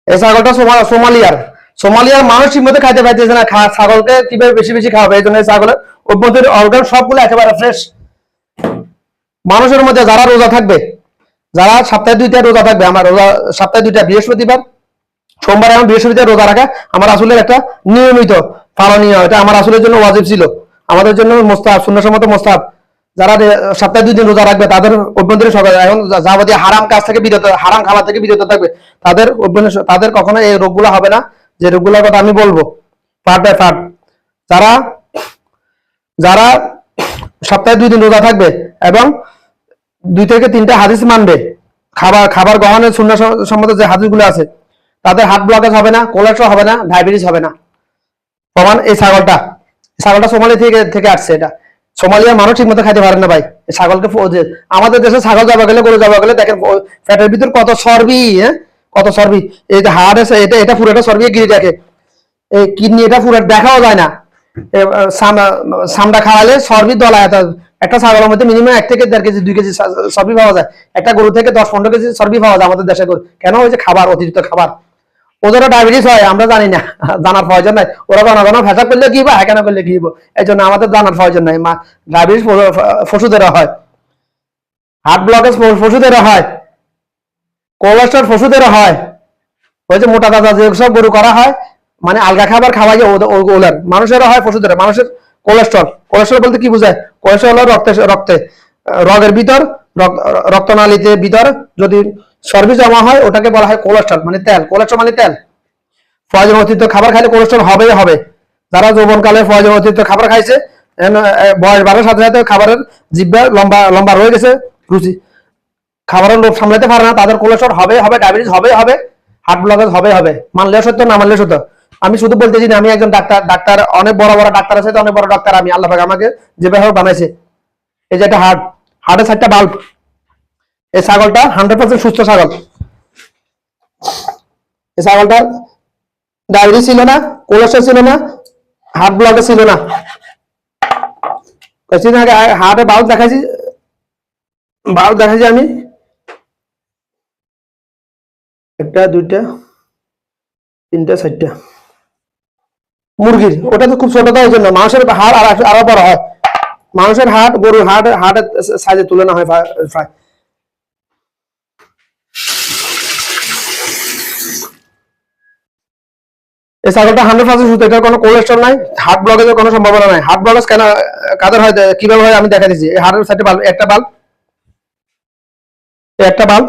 এই ছাগলটা সোমালিয়ার সোমালিয়ার মানুষ ঠিক মতো খাইতে পাইতেছে না, ছাগলকে কিভাবে বেশি বেশি খাওয়াবে, এই জন্য ছাগলের অভ্যন্তরীণ অর্গান সবগুলো একেবারে ফ্রেশ। মানুষের মধ্যে যারা রোজা থাকবে, যারা সপ্তাহে 2টা রোজা থাকবে, আমার রোজা সপ্তাহে 2টা, বৃহস্পতিবার সোমবার এবং বৃহস্পতিবার রোজা রাখা আমার রাসূলের একটা নিয়মিত পালনীয়, এটা আমার রাসূলের জন্য ওয়াজিব ছিল, আমাদের জন্য মুস্তাহাব, সুন্নাহসম্মত মুস্তাহাব। যারা সপ্তাহে 2 দিন রোজা রাখবে তাদের অভ্যন্তরীণ সকাল এখন যাবতীয় হারাম কাজ থেকে বিরত, হারাম খাবার থেকে বিরত থাকবে, তাদের কখনো এই রোগগুলো হবে না, যে রোগগুলোর কথা আমি বলবো পার্ট বাই পার্ট। যারা যারা সপ্তাহে 2 দিন রোজা থাকবে এবং 2 থেকে 3টা হাদিস মানবে, খাবার গ্রহণের সুন্নাহসম্মত যে হাদিসগুলো আছে, তাদের হার্ট ব্লকেজ হবে না, কোলেস্ট্রল হবে না, ডায়াবেটিস হবে না। প্রমাণ এই ছাগলটা সোমালিয়া থেকে আসছে। এটা সোমালিয়ার মানুষ ঠিক মতো খাইতে পারেন না ভাই। ছাগলকে আমাদের দেশে ছাগল যাওয়া গেলে, গরু যাওয়া গেলে দেখেন পেটের ভিতর কত চর্বি, হ্যাঁ কত চর্বি, এই যে হাড় আছে এটা পুরোটা চর্বি গিরে দেখে, এই কিডনি এটা পুরো দেখাও যায় না, সামটা খাওয়ালে চর্বি দলা, একটা ছাগলের মধ্যে মিনিমাম 1 থেকে 1.5 কেজি 2 কেজি চর্বি পাওয়া যায়, একটা গরু থেকে 10-15 কেজি চর্বি পাওয়া যায় আমাদের দেশে। কেন হয়েছে? খাবার, অতিরিক্ত খাবার। ওদেরও ডায়াবেটিস হয়, আমরা জানি না, জানার প্রয়োজন নাই, ওরা জানা ভেজা করলে কি বা হ্যাঁ করলে কি, এই জন্য আমাদের জানার প্রয়োজন নাই। ডায়াবেটিস পশুদেরও হয়, হার্ট ব্লকেজ পশুদেরও হয়, কোলেস্ট্রল পশুদেরও হয়, ওই যে মোটা তাজা যেসব গরু করা হয়, মানে আলগা খাবার খাওয়াই ওগুলার, মানুষেরও হয়, পশুদেরও। মানুষের কোলেস্ট্রল বলতে কি বোঝায়? কোলেস্ট্রল হলো রক্তে রগের ভিতর, রক্তনালীতে ভিতর যদি চর্বি জমা হয় ওটাকে বলা হয় কোলেস্ট্রল, মানে তেল। কোলেস্ট্রল মানে তেল। প্রয়োজন অতিরিক্ত খাবার খাইলে কোলেস্ট্রল হবেই হবে। যারা যৌবনকালে প্রয়োজন অতিরিক্ত খাবার খাইছে, বয়স বাড়ার সাথে সাথে খাবারের জিহ্বা লম্বা লম্বা রয়ে গেছে, রুচি খাবারের লোভ সামলাতে পারে না, তাদের কোলেস্ট্রল হবে হবে, ডায়াবেটিস হবে, হার্ট ব্লকেজ হবে। মানলেও সত্য, না মানলেও সত্য। আমি শুধু বলতেছি না, আমি একজন ডাক্তার, অনেক বড় বড় ডাক্তার আছে, অনেক বড় ডাক্তার আমি, আল্লাহ পাক আমাকে যেভাবে বানাইছে। এই যে একটা হার্টের 4টা বাল্ব, এই ছাগলটা 100% সুস্থ ছাগল। এই ছাগলটার ডায়াবেটিস ছিল না, কোলেস্ট্রল ছিল না, হার্ট ব্লকেজ ছিল না। কিছুদিন আগে হার্টে বাল্ব দেখাইছি আমি, 1টা 2টা 3টা 4টা মুরগির, ওটা তো খুব ছোটটা, ওই জন্য মানুষের হাড় আরো বড় হয়। মানুষের হার্ট গরুর হার্টের সাইজে তুলনা হয় প্রায়। এই ছাগলটা 100% সুস্থ, এটার কোনো কোলেস্ট্রল নাই, হার্ট ব্লকেজের কোনো সম্ভাবনা নাই। হার্ট ব্লকেজ কেন কাদের হয়, কিভাবে হয় আমি দেখা দিচ্ছি। এই হার্টের সাইডে বাল্ব, একটা বাল্ব